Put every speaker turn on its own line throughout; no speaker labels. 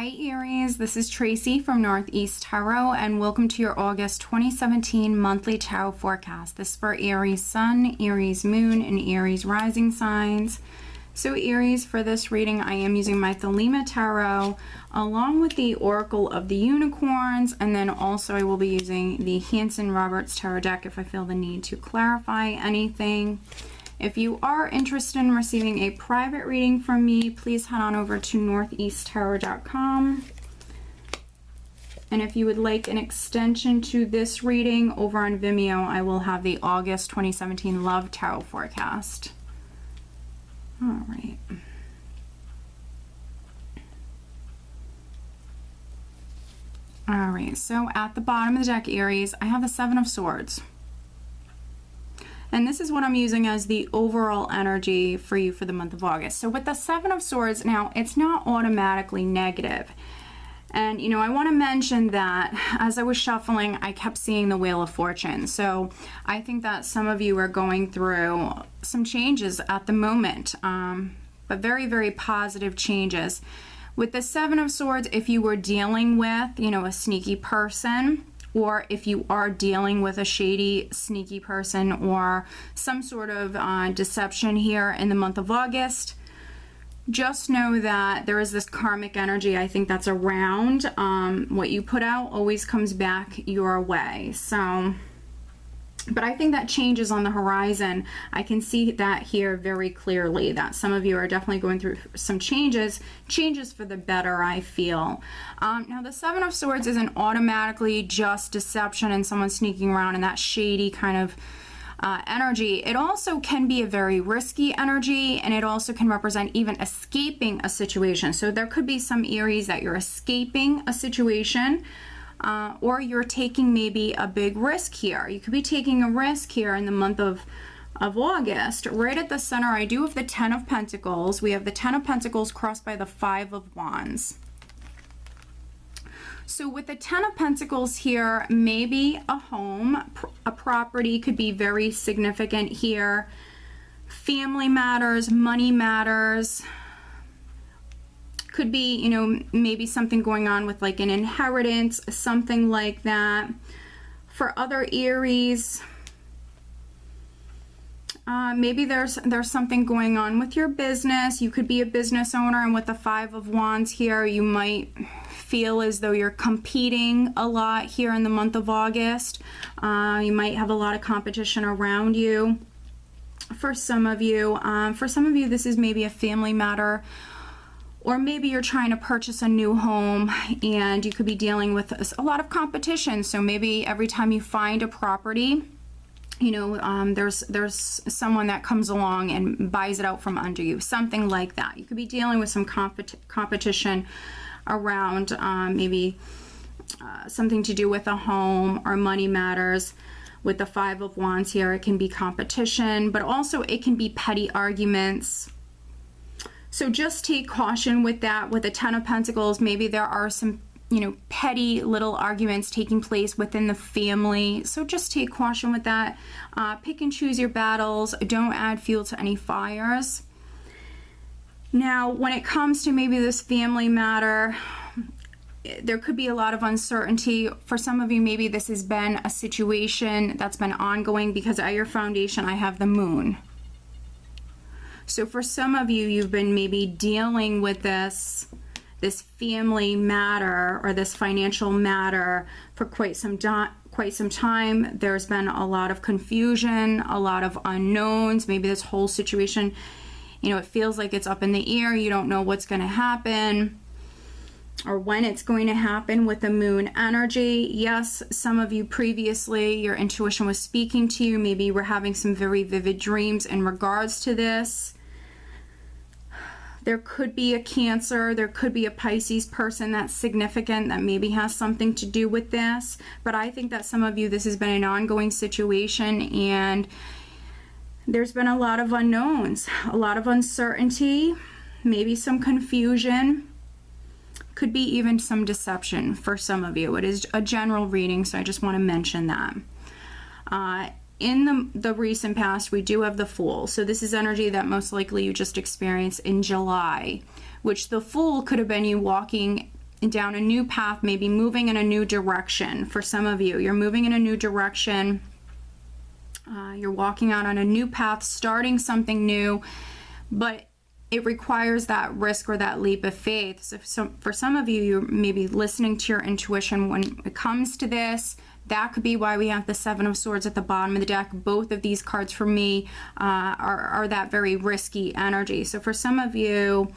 Hi Aries, this is Tracy from Northeast Tarot and welcome to your August 2017 monthly tarot forecast. This is for Aries Sun, Aries Moon, and Aries Rising signs. So Aries, for this reading I am using my Thelema Tarot along with the Oracle of the Unicorns, and then also I will be using the Hanson Roberts Tarot deck if I feel the need to clarify anything. If you are interested in receiving a private reading from me, please head on over to northeasttarot.com. And if you would like an extension to this reading over on Vimeo, I will have the August 2017 Love Tarot forecast. All right. All right, so at the bottom of the deck, Aries, I have the Seven of Swords. And this is what I'm using as the overall energy for you for the month of August. So with the Seven of Swords, now it's not automatically negative. And, you know, I want to mention that as I was shuffling, I kept seeing the Wheel of Fortune. So I think that some of you are going through some changes at the moment, but very, very positive changes. With the Seven of Swords, if you were dealing with, you know, a sneaky person, or if you are dealing with a shady, sneaky person or some sort of deception here in the month of August, just know that there is this karmic energy, I think, that's around. What you put out always comes back your way. So, but I think that change is on the horizon. I can see that here very clearly, that some of you are definitely going through some changes for the better, I feel. Now, the Seven of Swords isn't automatically just deception and someone sneaking around in that shady kind of energy. It also can be a very risky energy, and it also can represent even escaping a situation. So there could be some Aries that you're escaping a situation, or you're taking maybe a big risk here. You could be taking a risk here in the month of August. Right at the center, I do have the Ten of Pentacles. We have the Ten of Pentacles crossed by the Five of Wands. So with the Ten of Pentacles here, maybe a home, a property could be very significant here. Family matters, money matters. Could be, you know, maybe something going on with like an inheritance, something like that. For other Aries, maybe there's something going on with your business. You could be a business owner, and with the Five of Wands here, you might feel as though you're competing a lot here in the month of August. You might have a lot of competition around you. For some of you, this is maybe a family matter. Or maybe you're trying to purchase a new home and you could be dealing with a lot of competition. So maybe every time you find a property, you know, there's someone that comes along and buys it out from under you, something like that. You could be dealing with some competition around maybe something to do with a home or money matters. With the Five of Wands here, it can be competition, but also it can be petty arguments. So just take caution with that. With the Ten of Pentacles, maybe there are some, you know, petty little arguments taking place within the family. So just take caution with that. Pick and choose your battles. Don't add fuel to any fires. Now, when it comes to maybe this family matter, there could be a lot of uncertainty. For some of you, maybe this has been a situation that's been ongoing, because at your foundation, I have the Moon. So for some of you, you've been maybe dealing with this family matter or this financial matter for quite some time. There's been a lot of confusion, a lot of unknowns. Maybe this whole situation, you know, it feels like it's up in the air. You don't know what's going to happen or when it's going to happen with the Moon energy. Yes, some of you previously, your intuition was speaking to you. Maybe you were having some very vivid dreams in regards to this. There could be a Cancer, there could be a Pisces person that's significant that maybe has something to do with this. But I think that some of you, this has been an ongoing situation, and there's been a lot of unknowns, a lot of uncertainty, maybe some confusion. Could be even some deception for some of you. It is a general reading, so I just want to mention that. In the recent past, we do have the Fool. So this is energy that most likely you just experienced in July, which the Fool could have been you walking down a new path, maybe moving in a new direction. For some of you, you're moving in a new direction. You're walking out on a new path, starting something new, but it requires that risk or that leap of faith. So for some of you, you're maybe listening to your intuition when it comes to this. That could be why we have the Seven of Swords at the bottom of the deck. Both of these cards for me are that very risky energy. So for some of you,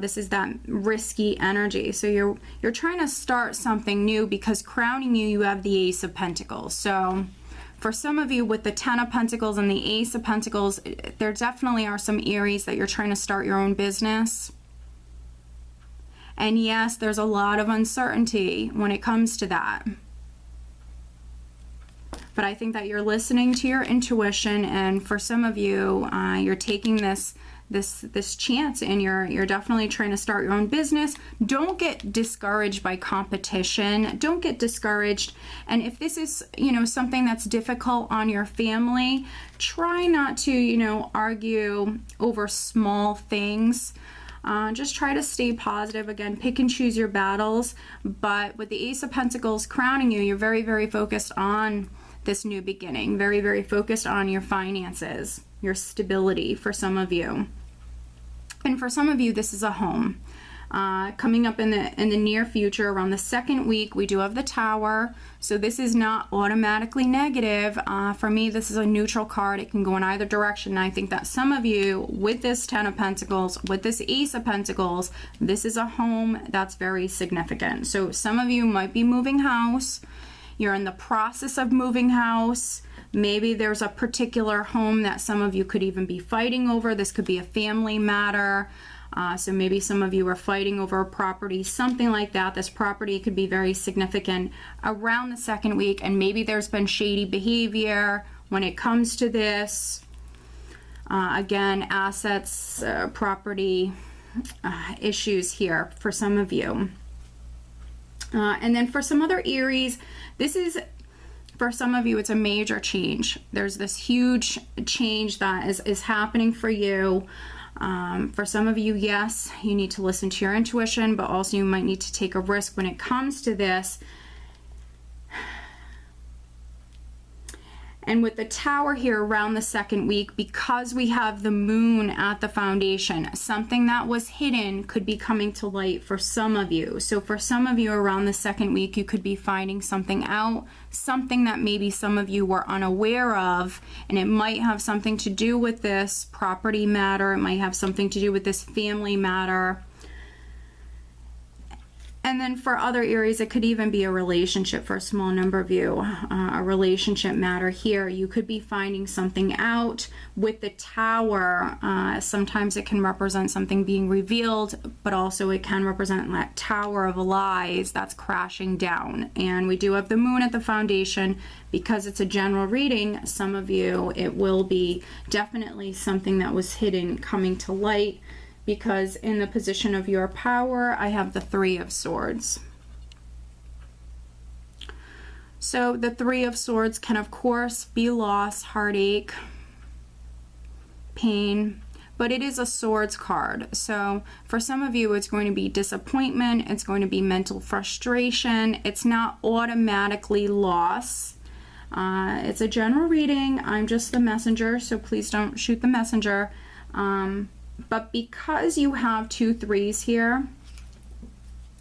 this is that risky energy. So you're trying to start something new, because crowning you, you have the Ace of Pentacles. So for some of you with the Ten of Pentacles and the Ace of Pentacles, there definitely are some Aries that you're trying to start your own business. And yes, there's a lot of uncertainty when it comes to that. But I think that you're listening to your intuition, and for some of you, you're taking this chance, and you're definitely trying to start your own business. Don't get discouraged by competition. Don't get discouraged. And if this is, something that's difficult on your family, try not to, argue over small things. Just try to stay positive. Again, pick and choose your battles. But with the Ace of Pentacles crowning you, you're very, very focused on this new beginning. Very, very focused on your finances, your stability for some of you. And for some of you, this is a home. Coming up in the near future, around the second week, we do have the Tower. So this is not automatically negative. For me, this is a neutral card. It can go in either direction. And I think that some of you, with this Ten of Pentacles, with this Ace of Pentacles, this is a home that's very significant. So some of you might be moving house. You're in the process of moving house. Maybe there's a particular home that some of you could even be fighting over. This could be a family matter. So maybe some of you are fighting over a property, something like that. This property could be very significant around the second week, and maybe there's been shady behavior when it comes to this. Again, assets, property issues here for some of you. And then for some other Aries, this is, for some of you, it's a major change. There's this huge change that is happening for you. For some of you, yes, you need to listen to your intuition, but also you might need to take a risk when it comes to this. And with the Tower here around the second week, because we have the Moon at the foundation, something that was hidden could be coming to light for some of you. So for some of you around the second week, you could be finding something out, something that maybe some of you were unaware of, and it might have something to do with this property matter. It might have something to do with this family matter. And then for other Aries, it could even be a relationship for a small number of you, a relationship matter here. You could be finding something out with the Tower. Sometimes it can represent something being revealed, but also it can represent that tower of lies that's crashing down. And we do have the Moon at the foundation. Because it's a general reading, some of you, it will be definitely something that was hidden coming to light. Because in the position of your power, I have the Three of Swords. So the Three of Swords can, of course, be loss, heartache, pain, but it is a Swords card. So for some of you, it's going to be disappointment. It's going to be mental frustration. It's not automatically loss. It's a general reading. I'm just the messenger, so please don't shoot the messenger. But because you have 2 threes here,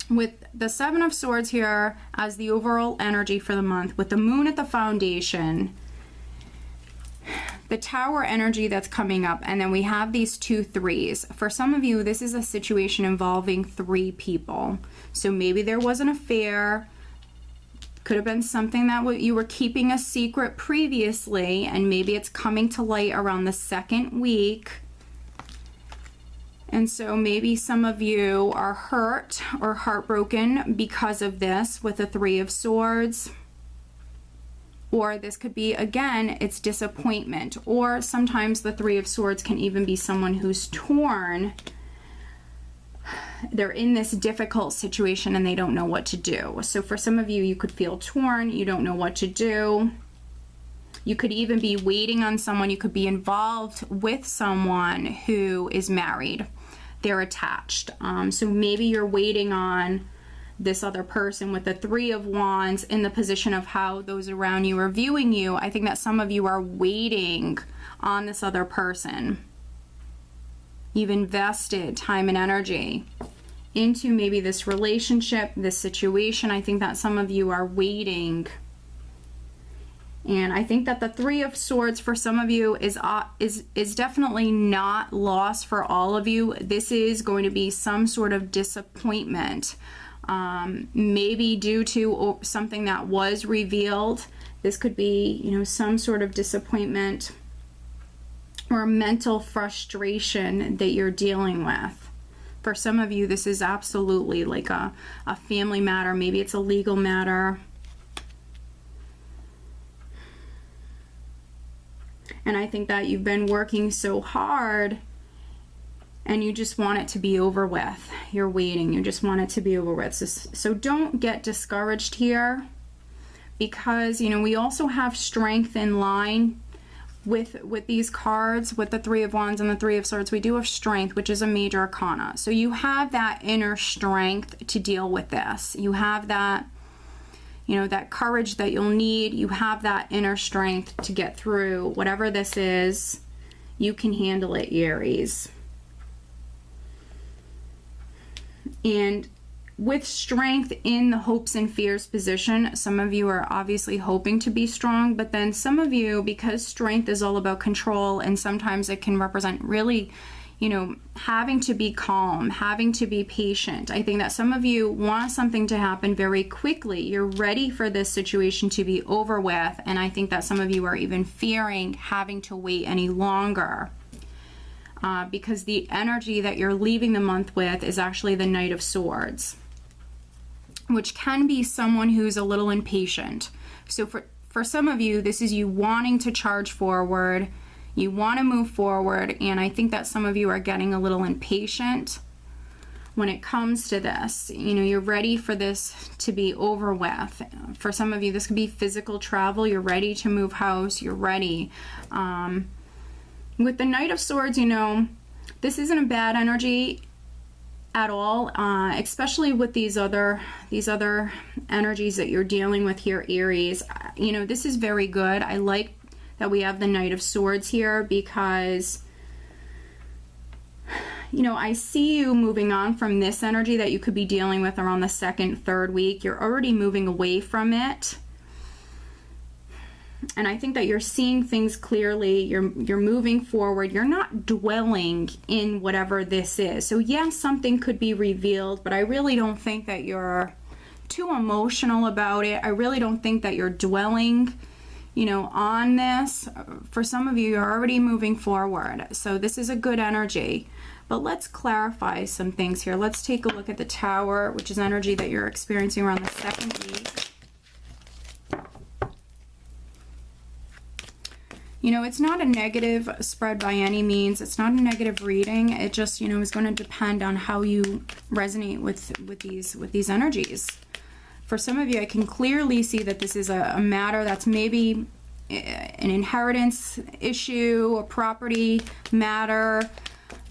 with the Seven of Swords here as the overall energy for the month, with the Moon at the foundation, the Tower energy that's coming up, and then we have these 2 threes. For some of you, this is a situation involving 3 people. So maybe there was an affair. Could have been something that you were keeping a secret previously, and maybe it's coming to light around the second week. And so maybe some of you are hurt or heartbroken because of this with the Three of Swords. Or this could be, again, it's disappointment. Or sometimes the Three of Swords can even be someone who's torn. They're in this difficult situation and they don't know what to do. So for some of you, you could feel torn. You don't know what to do. You could even be waiting on someone. You could be involved with someone who is married. They're attached. So maybe you're waiting on this other person with the Three of Wands in the position of how those around you are viewing you. I think that some of you are waiting on this other person. You've invested time and energy into maybe this relationship, this situation. I think that some of you are waiting. And I think that the Three of Swords for some of you is definitely not lost for all of you. This is going to be some sort of disappointment, maybe due to something that was revealed. This could be, you know, some sort of disappointment or mental frustration that you're dealing with. For some of you, this is absolutely like a family matter. Maybe it's a legal matter. And I think that you've been working so hard and you just want it to be over with. You're waiting. You just want it to be over with. So don't get discouraged here, because, you know, we also have strength in line with these cards, with the Three of Wands and the Three of Swords. We do have strength, which is a major arcana. So you have that inner strength to deal with this. You have that, you know, that courage that you'll need. You have that inner strength to get through whatever this is. You can handle it, Aries. And with strength in the hopes and fears position, some of you are obviously hoping to be strong, but then some of you, because strength is all about control, and sometimes it can represent really, you know, having to be calm, having to be patient. I think that some of you want something to happen very quickly. You're ready for this situation to be over with, and I think that some of you are even fearing having to wait any longer. Because the energy that you're leaving the month with is actually the Knight of Swords, which can be someone who's a little impatient. So for some of you, this is you wanting to charge forward. You want to move forward, and I think that some of you are getting a little impatient when it comes to this. You know, you're ready for this to be over with. For some of you, this could be physical travel. You're ready to move house. You're ready. With the Knight of Swords, you know, this isn't a bad energy at all, especially with these other energies that you're dealing with here, Aries. You know, this is very good. I like that we have the Knight of Swords here, because, you know, I see you moving on from this energy that you could be dealing with around the second, third week. You're already moving away from it. And I think that you're seeing things clearly. You're moving forward. You're not dwelling in whatever this is. So yes, something could be revealed, but I really don't think that you're too emotional about it. I really don't think that you're dwelling, you know, on this. For some of you, you're already moving forward. So this is a good energy. But let's clarify some things here. Let's take a look at the Tower, which is energy that you're experiencing around the second week. You know, it's not a negative spread by any means. It's not a negative reading. It just, you know, is going to depend on how you resonate with these energies. For some of you, I can clearly see that this is a matter that's maybe an inheritance issue, a property matter.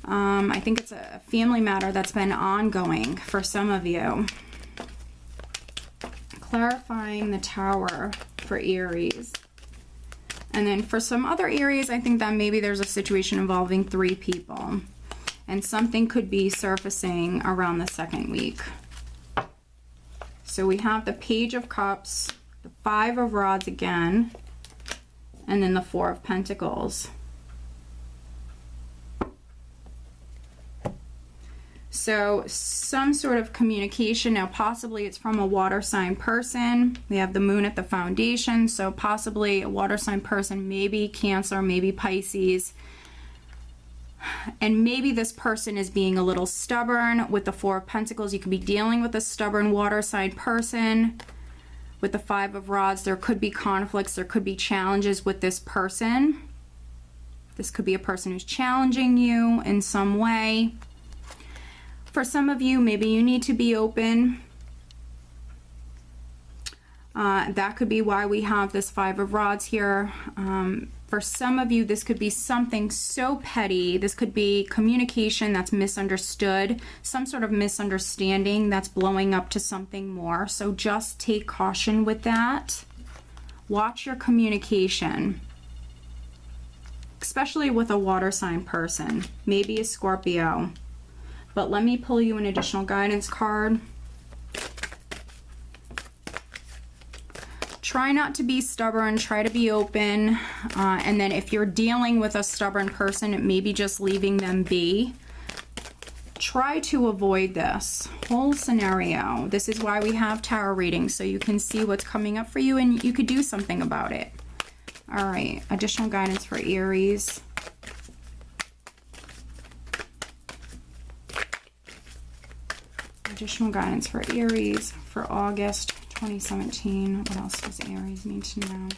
I think it's a family matter that's been ongoing for some of you. Clarifying the Tower for Aries. And then for some other Aries, I think that maybe there's a situation involving 3 people. And something could be surfacing around the second week. So we have the Page of Cups, the 5 of Rods again, and then the 4 of Pentacles. So some sort of communication. Now possibly it's from a water sign person. We have the Moon at the foundation, so possibly a water sign person, maybe Cancer, maybe Pisces. And maybe this person is being a little stubborn. With the 4 of Pentacles, you could be dealing with a stubborn water sign person. With the 5 of Rods, there could be conflicts, there could be challenges with this person. This could be a person who's challenging you in some way. For some of you, maybe you need to be open. That could be why we have this 5 of Rods here. For some of you, this could be something so petty. This could be communication that's misunderstood, some sort of misunderstanding that's blowing up to something more. So just take caution with that. Watch your communication, especially with a water sign person, maybe a Scorpio. But let me pull you an additional guidance card. Try not to be stubborn, try to be open, and then if you're dealing with a stubborn person, maybe just leaving them be. Try to avoid this whole scenario. This is why we have tarot readings, so you can see what's coming up for you and you could do something about it. All right, additional guidance for Aries. Additional guidance for Aries for August 2017. What else does Aries need to know?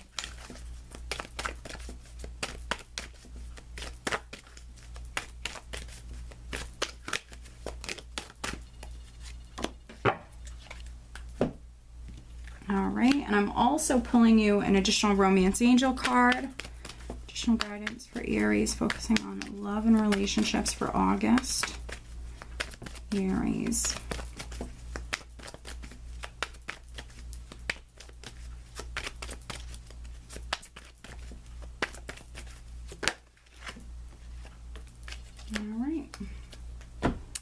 All right, and I'm also pulling you an additional romance angel card. Additional guidance for Aries, focusing on love and relationships for August. Aries.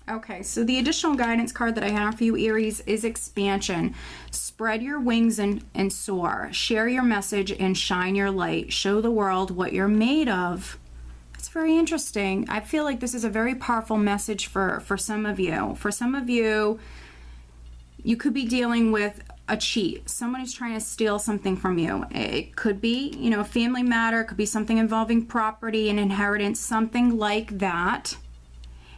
Okay, so the additional guidance card that I have for you, Aries, is expansion. Spread your wings and soar. Share your message and shine your light. Show the world what you're made of. It's very interesting. I feel like this is a very powerful message for some of you. For some of you, you could be dealing with a cheat. Someone is trying to steal something from you. It could be, you know, a family matter. It could be something involving property and inheritance, something like that.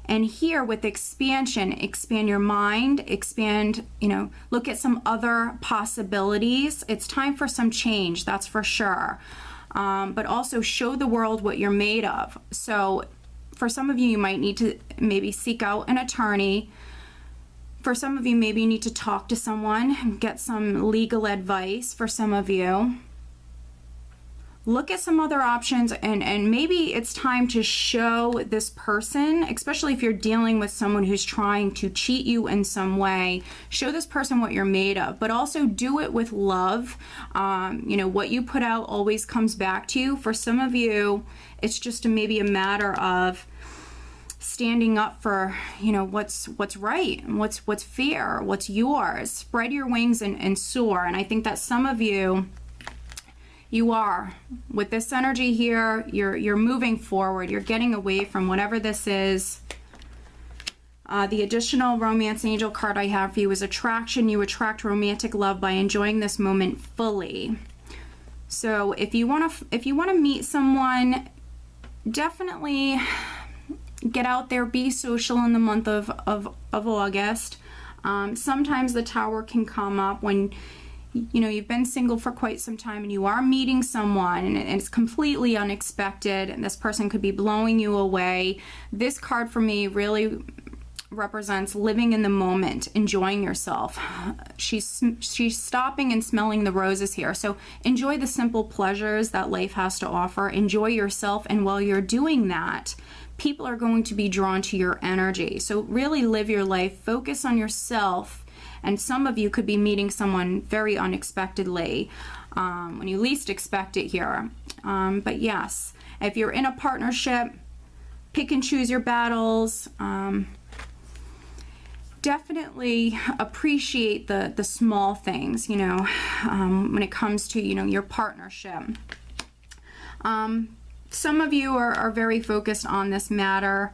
And here with expansion, expand your mind, expand, you know, look at some other possibilities. It's time for some change, that's for sure. But also show the world what you're made of. So for some of you, you might need to maybe seek out an attorney. For some of you, maybe you need to talk to someone, get some legal advice. For some of you, look at some other options, and maybe it's time to show this person, especially if you're dealing with someone who's trying to cheat you in some way, show this person what you're made of, but also do it with love. You know, what you put out always comes back to you. For some of you, it's just maybe a matter of standing up for, you know, what's right, what's fair, what's yours. Spread your wings and soar. And I think that some of you, you are, with this energy here, you're moving forward, you're getting away from whatever this is. The additional romance angel card I have for you is attraction. You attract romantic love by enjoying this moment fully. So if you want to meet someone, definitely get out there, be social in the month of August. Sometimes the Tower can come up when, you know, you've been single for quite some time and you are meeting someone and it's completely unexpected, and this person could be blowing you away. This card for me really represents living in the moment, enjoying yourself. She's stopping and smelling the roses here. So enjoy the simple pleasures that life has to offer. Enjoy yourself, and while you're doing that, people are going to be drawn to your energy. So really live your life, focus on yourself. And some of you could be meeting someone very unexpectedly, when you least expect it here. But yes, if you're in a partnership, pick and choose your battles. Definitely appreciate the small things, you know, when it comes to, you know, your partnership. Some of you are very focused on this matter.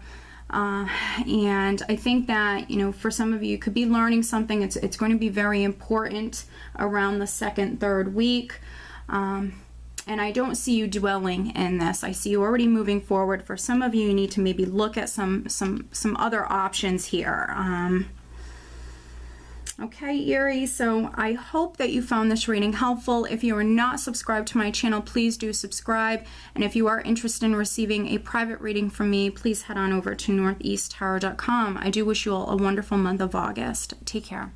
And I think that, you know, for some of you, you could be learning something. It's going to be very important around the second, third week. And I don't see you dwelling in this. I see you already moving forward. For some of you, you need to maybe look at some other options here. Okay, Aries, so I hope that you found this reading helpful. If you are not subscribed to my channel, please do subscribe. And if you are interested in receiving a private reading from me, please head on over to northeasttarot.com. I do wish you all a wonderful month of August. Take care.